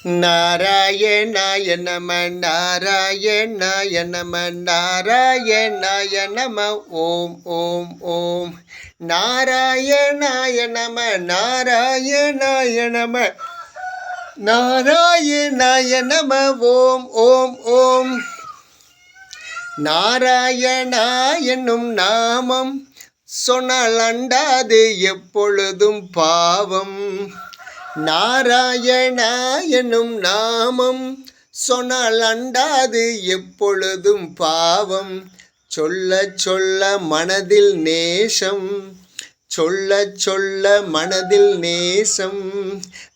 நாராயணாய நம நாராயணாய நம நாராயணாய நம ஓம் ஓம் ஓம் நாராயணாய நம நாராயணாய நம நாராயணாய நம ஓம் ஓம் ஓம் நாராயணா என்னும் நாமம் சொன்னால் அண்டாது எப்பொழுதும் பாவம். நாராயணா என்னும் நாமம் சொன்னால் அண்டாது எப்பொழுதும் பாவம். சொல்ல சொல்ல மனதில் நேசம், சொல்ல சொல்ல மனதில் நேசம்.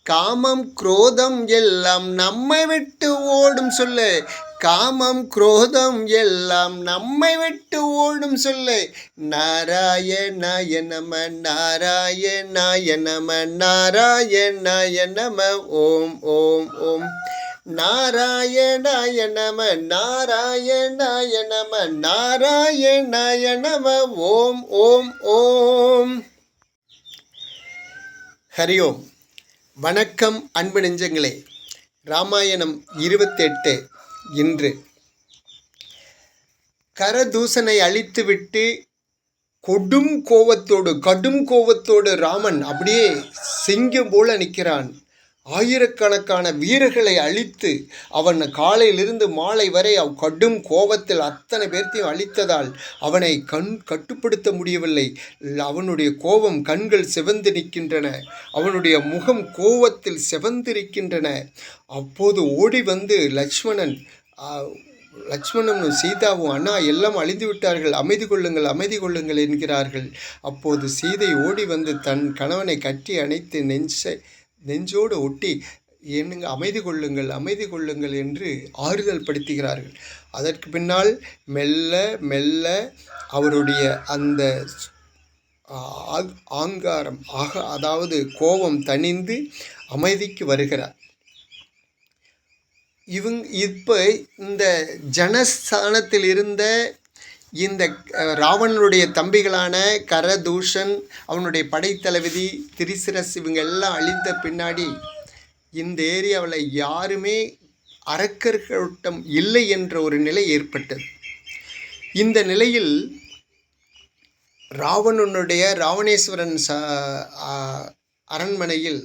காமம் குரோதம் எல்லாம் நம்மை விட்டு ஓடும் சொல்லு, காமம் குரோதம் எல்லாம் நம்மை விட்டு ஓடும் சொல்லு. நாராயணாய நம நாராயணாய நம நாராயணாய நம ஓம் ஓம் ஓம் நாராயணாய நம நாராயணாய நம நாராயணாய நம ஓம் ஓம் ஓம். ஹரி ஓம். வணக்கம் அன்பு நெஞ்சங்களே. ராமாயணம் 28 இன்று. கரதூஷனை அழித்துவிட்டு கடும் கோபத்தோடு ராமன் அப்படியே சிங்கம் போல நிற்கிறான். ஆயிரக்கணக்கான வீரர்களை அழித்து அவன் காலையிலிருந்து மாலை வரை கடும் கோபத்தில் அத்தனை பேர்த்தையும் அழித்ததால் அவனை கட்டுப்படுத்த முடியவில்லை. அவனுடைய கோபம், கண்கள் சிவந்து நிற்கின்றன, அவனுடைய முகம் கோபத்தில் சிவந்திருக்கின்றன. அப்போது ஓடி வந்து லட்சுமணனும் சீதாவும், அண்ணா எல்லாம் அழிந்து விட்டார்கள், அமைதி கொள்ளுங்கள் என்கிறார்கள். அப்போது சீதை ஓடி வந்து தன் கணவனை கட்டி அணைத்து நெஞ்சோடு ஒட்டி, என்னங்க அமைதி கொள்ளுங்கள் என்று ஆறுதல் படுத்துகிறார்கள். அதற்கு பின்னால் மெல்ல மெல்ல அவருடைய அந்த ஆங்காரம் அதாவது கோபம் தணிந்து அமைதிக்கு வருகிறார். இப்போ இந்த ஜனஸ்தானத்தில் இருந்த இந்த ராவணனுடைய தம்பிகளான கரதூஷன், அவனுடைய படைத்தளபதி திரிசிரஸ், இவங்க எல்லாம் அழிந்த பின்னாடி இந்த ஏரியாவில் யாருமே அரக்கர்கள்டம் இல்லை என்ற ஒரு நிலை ஏற்பட்டது. இந்த நிலையில் ராவணேஸ்வரன் அரண்மனையில்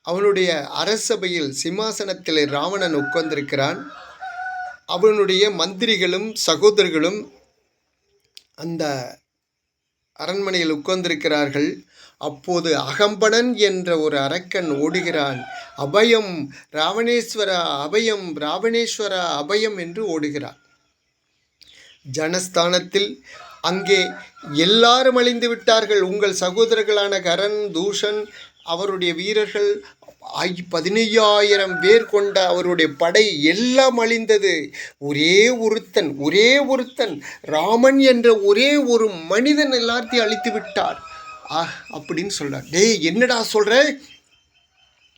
அவனுடைய அரசபையில் சிம்மாசனத்தில் ராவணன் உட்கார்ந்திருக்கிறான். அவனுடைய மந்திரிகளும் சகோதரர்களும் அந்த அரண்மனையில் உட்கார்ந்திருக்கிறார்கள். அப்போது அகம்படன் என்ற ஒரு அரக்கன் ஓடுகிறான். அபயம் ராவணேஸ்வரா அபயம், ராவணேஸ்வரா அபயம் என்று ஓடுகிறான். ஜனஸ்தானத்தில் அங்கே எல்லாரும் அழிந்து விட்டார்கள். உங்கள் சகோதரர்களான கரன், தூஷன், அவருடைய வீரர்கள் 15,000 பேர் கொண்ட அவருடைய படை எல்லாம் அழிந்தது. ஒரே ஒருத்தன் ராமன் என்ற ஒரே ஒரு மனிதன் எல்லாத்தையும் அழித்து விட்டார் அப்படின்னு சொல்றார். டேய், என்னடா சொல்ற?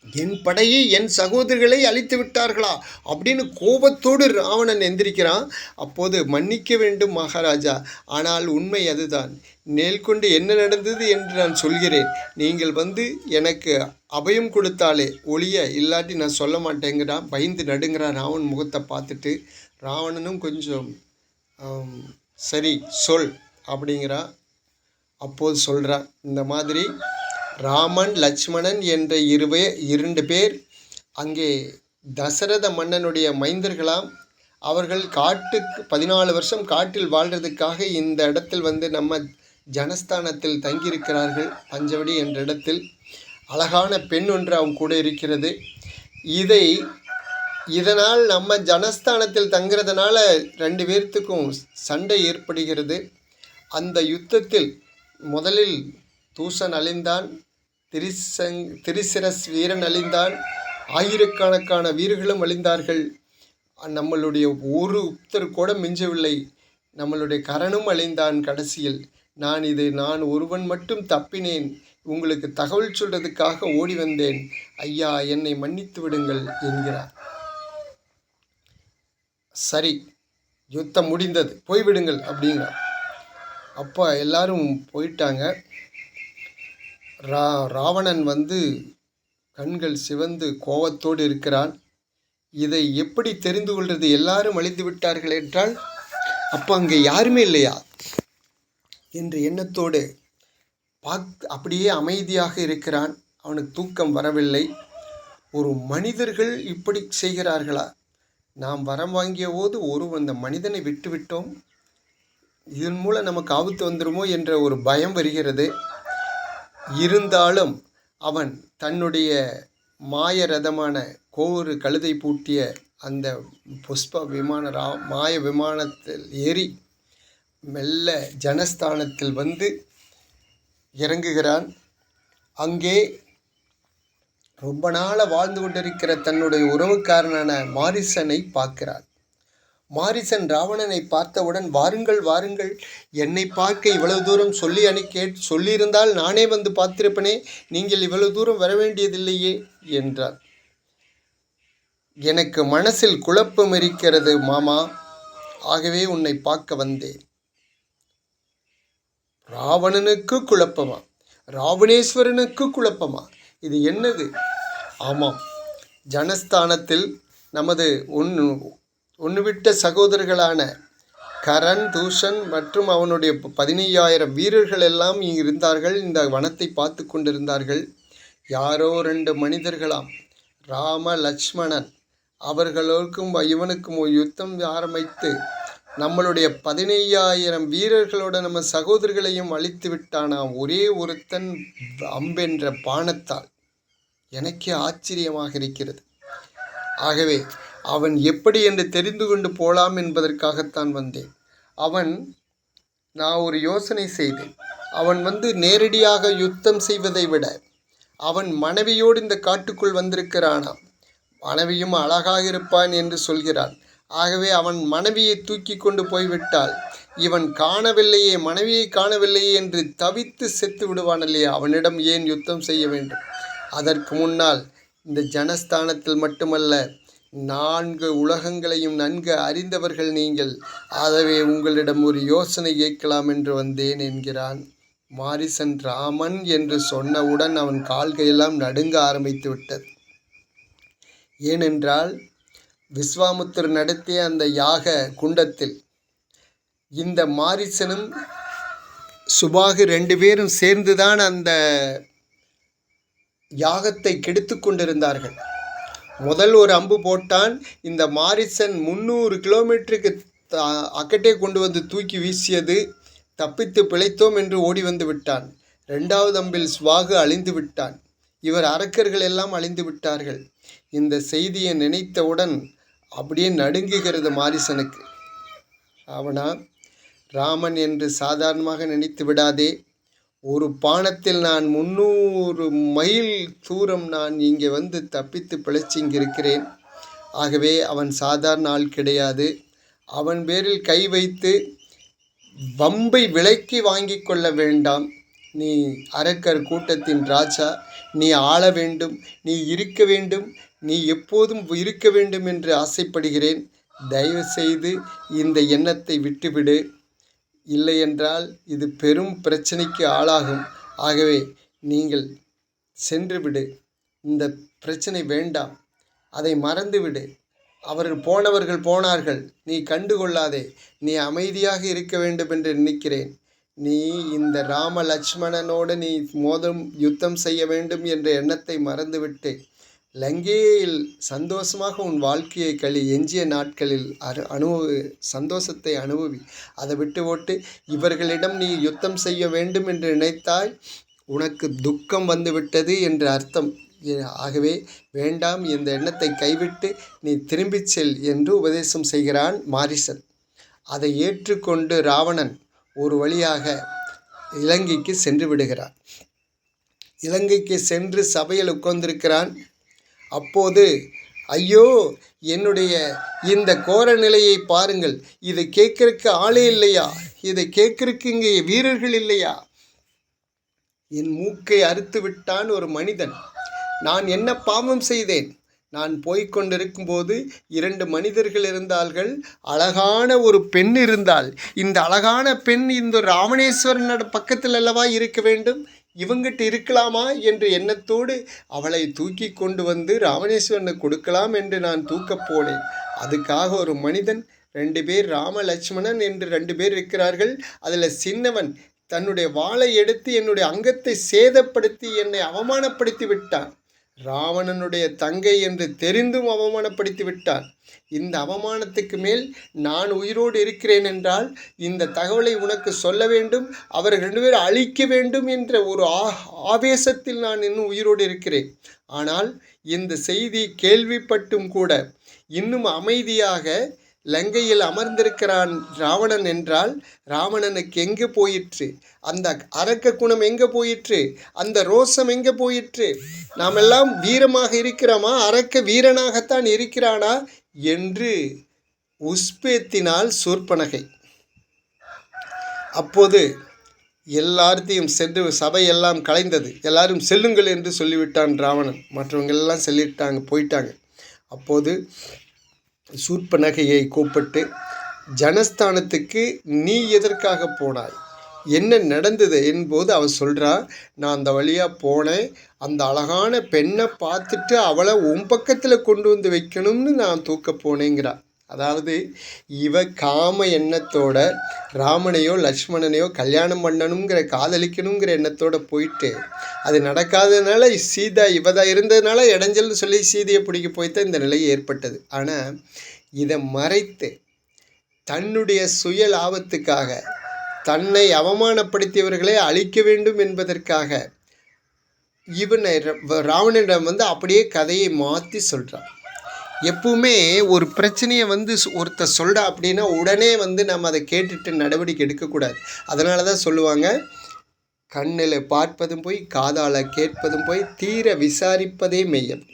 என் படையை, என் சகோதரர்களை அழித்து விட்டார்களா அப்படின்னு கோபத்தோடு ராவணன் எந்திரிக்கிறான். அப்போது மன்னிக்க வேண்டும் மகாராஜா, ஆனால் உண்மை அதுதான். நேர்கொண்டு என்ன நடந்தது என்று நான் சொல்கிறேன். நீங்கள் வந்து எனக்கு அபயம் கொடுத்தாலே ஒழிய, இல்லாட்டி நான் சொல்ல மாட்டேங்கிறான். பயந்து நடுங்கிறான் ராவணன் முகத்தை பார்த்துட்டு. ராவணனும் கொஞ்சம் சரி சொல் அப்படிங்கிறான். அப்போது சொல்கிறான், இந்த மாதிரி ராமன், லட்சுமணன் என்ற 2 பேர் அங்கே தசரத மன்னனுடைய மைந்தர்களாம். அவர்கள் 14 வருஷம் காட்டில் வாழ்கிறதுக்காக இந்த இடத்தில் வந்து நம்ம ஜனஸ்தானத்தில் தங்கியிருக்கிறார்கள். பஞ்சவடி என்ற இடத்தில் அழகான பெண் ஒன்று அவங்க கூட இருக்கிறது. இதனால் நம்ம ஜனஸ்தானத்தில் தங்கிறதுனால 2 பேர்த்துக்கும் சண்டை ஏற்படுகிறது. அந்த யுத்தத்தில் முதலில் தூஷன் அழிந்தான், திரிசிரஸ் வீரன் அழிந்தான், ஆயிரக்கணக்கான வீரர்களும் அழிந்தார்கள். நம்மளுடைய ஒருத்தர் கூட மிஞ்சவில்லை. நம்மளுடைய கரனும் அழிந்தான் கடைசியில். நான் ஒருவன் மட்டும் தப்பினேன். உங்களுக்கு தகவல் சொல்றதுக்காக ஓடி வந்தேன். ஐயா, என்னை மன்னித்து விடுங்கள் என்கிறார். சரி, யுத்தம் முடிந்தது, போய்விடுங்கள் அப்படிங்கிறார். அப்போ எல்லாரும் போயிட்டாங்க. ராவணன் வந்து கண்கள் சிவந்து கோபத்தோடு இருக்கிறான். இதை எப்படி தெரிந்து கொள்வது? எல்லாரும் அழிந்து விட்டார்கள் என்றால் அப்போ அங்கே யாருமே இல்லையா என்ற எண்ணத்தோடு அப்படியே அமைதியாக இருக்கிறான். அவனுக்கு தூக்கம் வரவில்லை. ஒரு மனிதர்கள் இப்படி செய்கிறார்களா? நாம் வரம் வாங்கிய போது அந்த மனிதனை விட்டுவிட்டோம், இதன் மூலம் நமக்கு ஆபத்து வந்துடுமோ என்ற ஒரு பயம் வருகிறது. இருந்தாலும் அவன் தன்னுடைய மாய ரதமான கோவூர் கழுதை பூட்டிய அந்த புஷ்ப மாய விமானத்தில் ஏறி மெல்ல ஜனஸ்தானத்தில் வந்து இறங்குகிறான். அங்கே ரொம்ப நாளாக வாழ்ந்து கொண்டிருக்கிற தன்னுடைய உறவுக்காரனான மாரிசனை பார்க்கிறான். மாரிசன் ராவணனை பார்த்தவுடன், வாருங்கள் வாருங்கள், என்னை பார்க்க இவ்வளவு தூரம் சொல்லியிருந்தால் நானே வந்து பார்த்திருப்பனே, நீங்கள் இவ்வளவு தூரம் வர வேண்டியதில்லையே என்றார். எனக்கு மனசில் குழப்பம் இருக்கிறது மாமா, ஆகவே உன்னை பார்க்க வந்தேன். ராவணனுக்கு குழப்பமா? ராவணேஸ்வரனுக்கு குழப்பமா? இது என்னது? ஆமாம், ஜனஸ்தானத்தில் நமது ஒன்றுவிட்ட சகோதரர்களான கரண், தூஷன் மற்றும் அவனுடைய 15,000 வீரர்கள் எல்லாம் இங்கு இருந்தார்கள். இந்த வனத்தை பார்த்து கொண்டிருந்தார்கள். யாரோ 2 மனிதர்களாம், ராம லட்சுமணன், அவர்களுக்கும் இவனுக்கும் யுத்தம் ஆரம்பித்து நம்மளுடைய 15,000 வீரர்களோட நம்ம சகோதரர்களையும் அழித்து விட்டானாம் ஒரே ஒருத்தன் அம்பென்ற பானத்தால். எனக்கே ஆச்சரியமாக இருக்கிறது. ஆகவே அவன் எப்படி என்று தெரிந்து கொண்டு போகலாம் என்பதற்காகத்தான் வந்தேன். நான் ஒரு யோசனை செய்தேன். அவன் நேரடியாக யுத்தம் செய்வதை விட அவன் மனைவியோடு இந்த காட்டுக்குள் வந்திருக்கிறானாம். மனைவியும் அழகாக இருப்பான் என்று சொல்கிறான். ஆகவே அவன் மனைவியை தூக்கி கொண்டு போய்விட்டால் இவன் காணவில்லையே, மனைவியை காணவில்லையே என்று தவித்து செத்து விடுவான் இல்லையா? அவனிடம் ஏன் யுத்தம் செய்ய வேண்டும்? அதற்கு முன்னால் இந்த ஜனஸ்தானத்தில் மட்டுமல்ல, 4 உலகங்களையும் நன்கு அறிந்தவர்கள் நீங்கள். ஆகவே உங்களிடம் ஒரு யோசனை கேட்கலாம் என்று வந்தேன் என்கிறான். மாரிசன் ராமன் என்று சொன்னவுடன் அவன் கால்கையெல்லாம் நடுங்க ஆரம்பித்து விட்டது. ஏனென்றால் விஸ்வாமுத்திரர் நடத்திய அந்த யாக குண்டத்தில் இந்த மாரிசனும் சுபாகு 2 பேரும் சேர்ந்துதான் அந்த யாகத்தை கெடுத்து கொண்டிருந்தார்கள். முதல் ஒரு அம்பு போட்டான். இந்த மாரிசன் 300 கிலோமீட்டருக்கு அக்கட்டே கொண்டு வந்து தூக்கி வீசியது. தப்பித்து பிழைத்தோம் என்று ஓடி வந்து விட்டான். 2வது அம்பில் சுவாகு அழிந்து விட்டான். இவர் அரக்கர்கள் எல்லாம் அழிந்து விட்டார்கள். இந்த செய்தியை நினைத்தவுடன் அப்படியே நடுங்குகிறது மாரிசனுக்கு. அவனா, ராமன் என்று சாதாரணமாக நினைத்து விடாதே. ஒரு பானத்தில் நான் 300 மைல் தூரம் நான் இங்கே வந்து தப்பித்து பிழைச்சி இங்கே இருக்கிறேன். ஆகவே அவன் சாதாரண ஆள் கிடையாது. அவன் பேரில் கை வைத்து வம்பை விலைக்கு வாங்கி கொள்ள வேண்டாம். நீ அரக்கர் கூட்டத்தின் ராஜா, நீ ஆள வேண்டும், நீ இருக்க வேண்டும், நீ எப்போதும் இருக்க வேண்டும் என்று ஆசைப்படுகிறேன். தயவு செய்து இந்த எண்ணத்தை விட்டுவிடு. இல்லையென்றால் இது பெரும் பிரச்சனைக்கு ஆளாகும். ஆகவே நீங்கள் சென்றுவிடு. இந்த பிரச்சனை வேண்டாம், அதை மறந்துவிடு. போனவர்கள் போனார்கள், நீ கண்டுகொள்ளாதே. நீ அமைதியாக இருக்க வேண்டும் என்று நினைக்கிறேன். நீ இந்த ராம லட்சுமணனோடு நீ யுத்தம் செய்ய வேண்டும் என்ற எண்ணத்தை மறந்துவிட்டு லங்கையில் சந்தோஷமாக உன் வாழ்க்கையை எஞ்சிய நாட்களில் சந்தோஷத்தை அனுபவி. அதை விட்டு இவர்களிடம் நீ யுத்தம் செய்ய வேண்டும் என்று நினைத்தால் உனக்கு துக்கம் வந்துவிட்டது என்று அர்த்தம். ஆகவே வேண்டாம், இந்த எண்ணத்தை கைவிட்டு நீ திரும்பிச் செல் என்று உபதேசம் செய்கிறான் மாரிசன். அதை ஏற்றுக்கொண்டு ராவணன் ஒரு வழியாக இலங்கைக்கு சென்று விடுகிறான். இலங்கைக்கு சென்று சபையில் உட்கார்ந்திருக்கிறான். அப்போது, ஐயோ, என்னுடைய இந்த கோர நிலையை பாருங்கள், இதை கேட்கறதுக்கு ஆளே இல்லையா? இதை கேட்கறதுக்கு இங்கே வீரர்கள் இல்லையா? என் மூக்கை அறுத்து விட்டான் ஒரு மனிதன். நான் என்ன பாவம் செய்தேன்? நான் போய்கொண்டிருக்கும் போது 2 மனிதர்கள் இருந்தார்கள். அழகான ஒரு பெண் இருந்தாள். இந்த அழகான பெண் இந்த ராமணேஸ்வரனோட பக்கத்தில் அல்லவா இருக்க வேண்டும்? இவங்கிட்ட இருக்கலாமா என்று எண்ணத்தோடு அவளை தூக்கி கொண்டு வந்து ராவணேஸ்வரனை கொடுக்கலாம் என்று நான் தூக்கப் போனேன். அதுக்காக ஒரு மனிதன் 2 பேர் ராம லட்சுமணன் என்று 2 பேர் இருக்கிறார்கள். அதில் சின்னவன் தன்னுடைய வாளை எடுத்து என்னுடைய அங்கத்தை சேதப்படுத்தி என்னை அவமானப்படுத்தி விட்டான். ராவணனுடைய தங்கை என்று தெரிந்தும் அவமானப்படுத்தி விட்டான். இந்த அவமானத்துக்கு மேல் நான் உயிரோடு இருக்கிறேன் என்றால் இந்த தகவலை உனக்கு சொல்ல வேண்டும், அவர்கள் 2 பேரும் அழிக்க வேண்டும் என்ற ஒரு ஆவேசத்தில் நான் இன்னும் உயிரோடு இருக்கிறேன். ஆனால் இந்த செய்தி கேள்விப்பட்டும் கூட இன்னும் அமைதியாக லங்கையில் அமர்ந்திருக்கிறான் ராவணன் என்றால் ராவணனுக்கு எங்கே போயிற்று? அந்த அரக்க குணம் எங்கே போயிற்று? அந்த ரோசம் எங்கே போயிற்று? நாமெல்லாம் வீரமாக இருக்கிறோமா? அரக்க வீரனாகத்தான் இருக்கிறானா என்று உஸ்பேத்தினால் சூர்பனகை. அப்போது எல்லாத்தையும் சென்று சபையெல்லாம் கலைந்தது. எல்லாரும் செல்லுங்கள் என்று சொல்லிவிட்டான் ராவணன். மற்றவங்க எல்லாம் சொல்லிட்டாங்க, போயிட்டாங்க. அப்போது சூர்பனகையை கூப்பிட்டு, ஜனஸ்தானத்துக்கு நீ எதற்காக போனாய், என்ன நடந்தது என்போது அவள் சொல்கிறா, நான் அந்த வழியாக போனேன், அந்த அழகான பெண்ணை பார்த்துட்டு அவளை உன் பக்கத்தில் கொண்டு வந்து வைக்கணும்னு நான் தூக்க போனேங்கிறா. அதாவது இவ காம எண்ணத்தோட ராமனையோ லக்ஷ்மணனையோ கல்யாணம் பண்ணணுங்கிற காதலிக்கணுங்கிற எண்ணத்தோடு போயிட்டு அது நடக்காததுனால சீதா இவதான் இருந்ததுனால இடைஞ்சல்னு சொல்லி சீதையை பிடிக்க போய்தான் இந்த நிலை ஏற்பட்டது. ஆனால் இதை மறைத்து தன்னுடைய சுய லாபத்துக்காக தன்னை அவமானப்படுத்தியவர்களை அழிக்க வேண்டும் என்பதற்காக இவனை ராவணனிடம் அப்படியே கதையை மாற்றி சொல்கிறான். எப்பவுமே ஒரு பிரச்சனையை ஒருத்தர் சொல்கிறா அப்படின்னா உடனே நம்ம அதை கேட்டுட்டு நடவடிக்கை எடுக்கக்கூடாது. அதனால தான் சொல்லுவாங்க, கண்ணில் பார்ப்பதும் போய் காதால் கேட்பதும் போய் தீர விசாரிப்பதே மெய்யம்.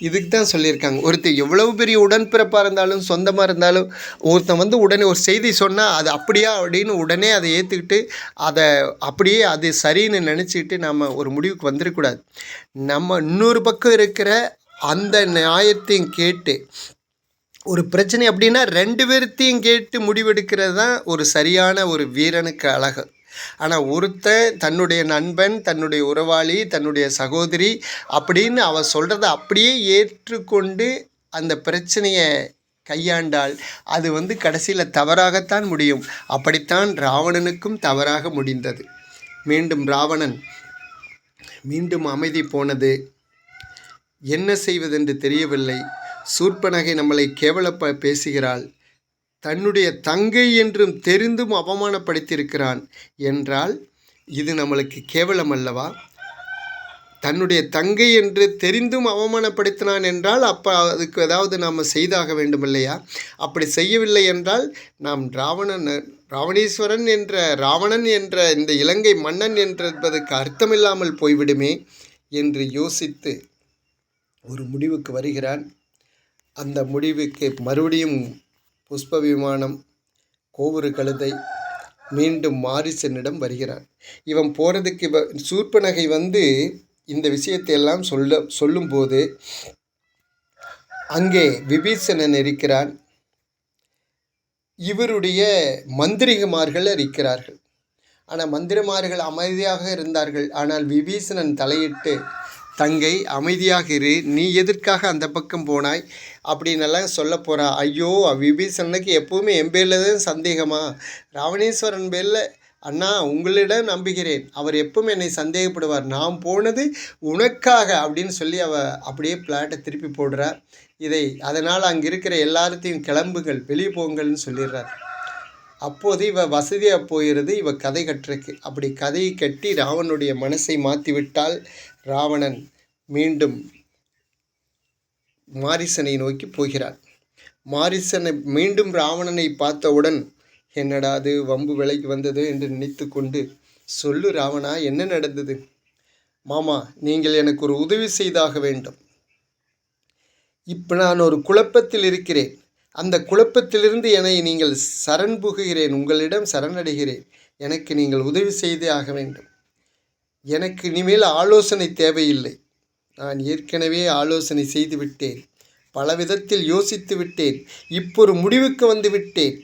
இதுக்கு தான் சொல்லியிருக்காங்க. ஒருத்தர் எவ்வளவு பெரிய உடன்பிறப்பாக இருந்தாலும் சொந்தமாக இருந்தாலும் ஒருத்தன் உடனே ஒரு செய்தி சொன்னால் அது அப்படியா அப்படின்னு உடனே அதை ஏற்றுக்கிட்டு அதை அப்படியே அது சரின்னு நினச்சிக்கிட்டு நம்ம ஒரு முடிவுக்கு வந்துடக்கூடாது. நம்ம இன்னொரு பக்கம் இருக்கிற அந்த நியாயத்தையும் கேட்டு ஒரு பிரச்சனை அப்படின்னா 2 பேர்த்தையும் கேட்டு முடிவெடுக்கிறது தான் ஒரு சரியான ஒரு வீரனுக்கு அழகு. ஆனால் ஒருத்தன் தன்னுடைய நண்பன், தன்னுடைய உறவாளி, தன்னுடைய சகோதரி அப்படின்னு அவ சொல்கிறத அப்படியே ஏற்றுக்கொண்டு அந்த பிரச்சனையை கையாண்டால் அது கடைசியில் தவறாகத்தான் முடியும். அப்படித்தான் ராவணனுக்கும் தவறாக முடிந்தது. மீண்டும் ராவணன் மீண்டும் அமைதி போனது. என்ன செய்வதென்று தெரியவில்லை. சூர்பனகை நம்மளை பேசுகிறாள். தன்னுடைய தங்கை என்றும் தெரிந்தும் அவமானப்படுத்தியிருக்கிறான் என்றால் இது நம்மளுக்கு கேவலம் அல்லவா? தன்னுடைய தங்கை என்று தெரிந்தும் அவமானப்படுத்தினான் என்றால் அப்போ அதுக்கு ஏதாவது நாம் செய்தாக வேண்டும் இல்லையா? அப்படி செய்யவில்லை என்றால் நாம் ராவணேஸ்வரன் என்ற ராவணன் என்ற இந்த இலங்கை மன்னன் என்பதற்கு அர்த்தமில்லாமல் போய்விடுமே என்று யோசித்து ஒரு முடிவுக்கு வருகிறான். அந்த முடிவுக்கு மறுபடியும் புஷ்ப விமானம், கோவுரு கழுதை மீண்டும் மாரிசனிடம் வருகிறான். இவன் போகிறதுக்கு சூர்பனகை இந்த விஷயத்தை எல்லாம் சொல்லும்போது அங்கே விபீஷணன் இருக்கிறான். இவருடைய மந்திரிகமார்கள் இருக்கிறார்கள். ஆனால் மந்திரிமார்கள் அமைதியாக இருந்தார்கள். ஆனால் விபீஷணன் தலையிட்டு, தங்கை அமைதியாக இரு, நீ எதற்காக அந்த பக்கம் போனாய் அப்படின்னெல்லாம் சொல்ல போகிறா. ஐயோ, விபீஷணனுக்கு எப்போவுமே என் பேரில் தான் சந்தேகமா? ராவணேஸ்வரன் பேரில் அண்ணா உங்களிடம் நம்புகிறேன், அவர் எப்பவும் என்னை சந்தேகப்படுவார், நான் போனது உனக்காக அப்படின்னு சொல்லி அப்படியே பிளாட்டை திருப்பி போடுறார். அதனால் அங்கே இருக்கிற எல்லாத்தையும் கிளம்புங்கள், வெளியே போங்கள்னு சொல்லிடுறார். அப்போது வசதியாக போயிடுது கதை கட்டுறக்கு. அப்படி கதையை கட்டி ராவனுடைய மனசை மாற்றிவிட்டால் ராவணன் மீண்டும் மாரிசனை நோக்கி போகிறான். மாரிசனை மீண்டும் ராவணனை பார்த்தவுடன் என்னடா அது வம்பு விலைக்கு வந்தது என்று நினைத்து கொண்டு, சொல்லு ராவணா, என்ன நடந்தது? மாமா, நீங்கள் எனக்கு ஒரு உதவி செய்தாக வேண்டும். இப்போ நான் ஒரு குழப்பத்தில் இருக்கிறேன். அந்த குழப்பத்திலிருந்து என்னை நீங்கள் சரண் புகுகிறேன், உங்களிடம் சரணடைகிறேன். எனக்கு நீங்கள் உதவி செய்தே ஆக வேண்டும். எனக்கு இனிமேல் ஆலோசனை தேவையில்லை. நான் ஏற்கனவே ஆலோசனை செய்து விட்டேன், பல விதத்தில் யோசித்து விட்டேன், இப்போ ஒரு முடிவுக்கு வந்து விட்டேன்.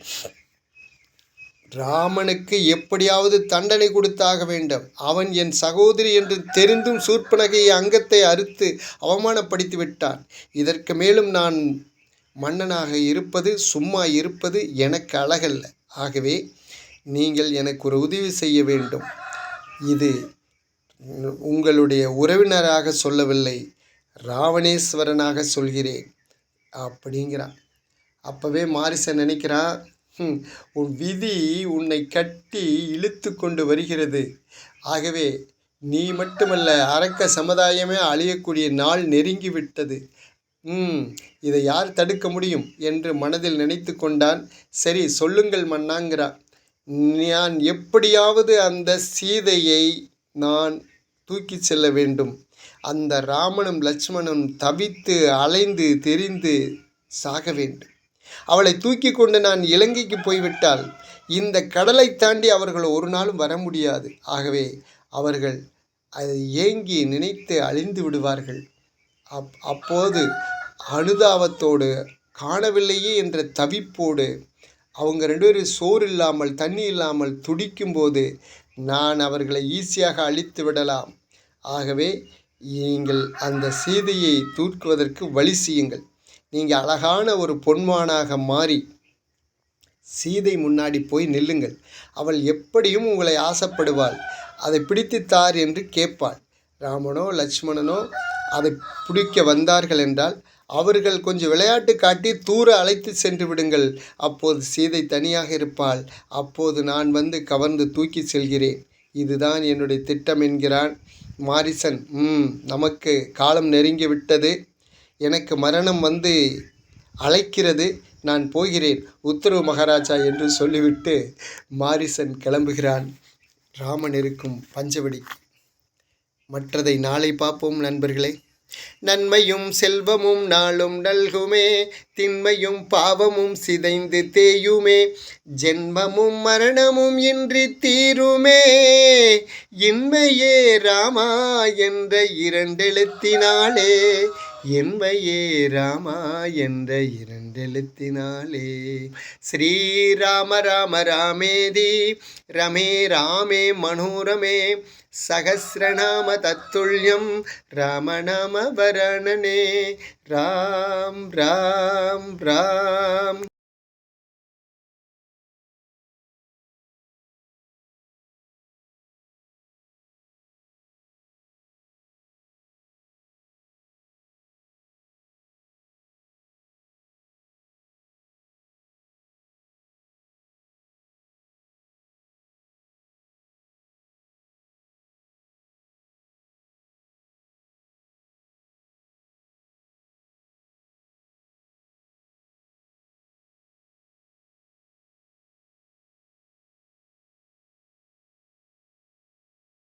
ராமனுக்கு எப்படியாவது தண்டனை கொடுத்தாக வேண்டும். அவன் என் சகோதரி என்று தெரிந்தும் சூர்ப்பனகையை அங்கத்தை அறுத்து அவமானப்படுத்தி விட்டான். இதற்கு மேலும் நான் மன்னனாக இருப்பது, சும்மா இருப்பது எனக்கு அழகல்ல. ஆகவே நீங்கள் எனக்கு ஒரு உதவி செய்ய வேண்டும். இது உங்களுடைய உறவினராக சொல்லவில்லை, ராவணேஸ்வரனாக சொல்கிறேன் அப்படிங்கிறான். அப்போவே மாரிசன் நினைக்கிறான், உன் விதி உன்னை கட்டி இழுத்து கொண்டு வருகிறது. ஆகவே நீ மட்டுமல்ல, அரக்க சமுதாயமே அழியக்கூடிய நாள் நெருங்கிவிட்டது. இதை யார் தடுக்க முடியும் என்று மனதில் நினைத்து கொண்டான். சரி சொல்லுங்கள் மன்னாங்கிறான். நான் எப்படியாவது அந்த சீதையை நான் தூக்கி செல்ல வேண்டும். அந்த ராமனும் லட்சுமணனும் தவித்து அலைந்து தெரிந்து சாக வேண்டும். அவளை தூக்கி கொண்டு நான் இலங்கைக்கு போய்விட்டால் இந்த கடலை தாண்டி அவர்கள் ஒரு நாளும் வர முடியாது. ஆகவே அவர்கள் அதை ஏங்கி நினைத்து அழிந்து விடுவார்கள். அப்போது அனுதாபத்தோடு, காணவில்லையே என்ற தவிப்போடு, அவங்க 2 பேரும் சோறு இல்லாமல் தண்ணி இல்லாமல் துடிக்கும்போது நான் அவர்களை ஈஸியாக அழித்து விடலாம். ஆகவே நீங்கள் அந்த சீதையை தூக்குவதற்கு வழி செய்யுங்கள். நீங்கள் அழகான ஒரு பொன்மானாக மாறி சீதை முன்னாடி போய் நில்லுங்கள். அவள் எப்படியும் உங்களை ஆசைப்படுவாள். அதை பிடித்துத்தார் என்று கேட்பாள். ராமனோ லட்சுமணனோ அதை பிடிக்க வந்தார்கள் என்றால் அவர்கள் கொஞ்சம் விளையாட்டு காட்டி தூர அழைத்து சென்று விடுங்கள். அப்போது சீதை தனியாக இருப்பாள். அப்போது நான் வந்து கவர்ந்து தூக்கி செல்கிறேன். இதுதான் என்னுடைய திட்டம் என்கிறான் மாரிசன். நமக்கு காலம் நெருங்கி விட்டது. எனக்கு மரணம் வந்து அழைக்கிறது. நான் போகிறேன், உத்தரவு மகாராஜா என்று சொல்லிவிட்டு மாரிசன் கிளம்புகிறான் ராமன் இருக்கும் பஞ்சவடி. மற்றதை நாளை பார்ப்போம் நண்பர்களே. நன்மையும் செல்வமும் நாளும் நல்குமே, திண்மையும் பாவமும் சிதைந்து தேயுமே, ஜென்மமும் மரணமும் இன்றி தீருமே, இன்மையே ராமா என்ற 2 எழுத்தினாலே, இன்மையே ராமா என்ற 2 எழுத்தினாலே. ஸ்ரீராம ராம ராமேதி ரமே ராமே மனோரமே, சகஸ்ரநாம தத்துல்யம் ராமநாம வரணனே. ராம் ராம் ராம்.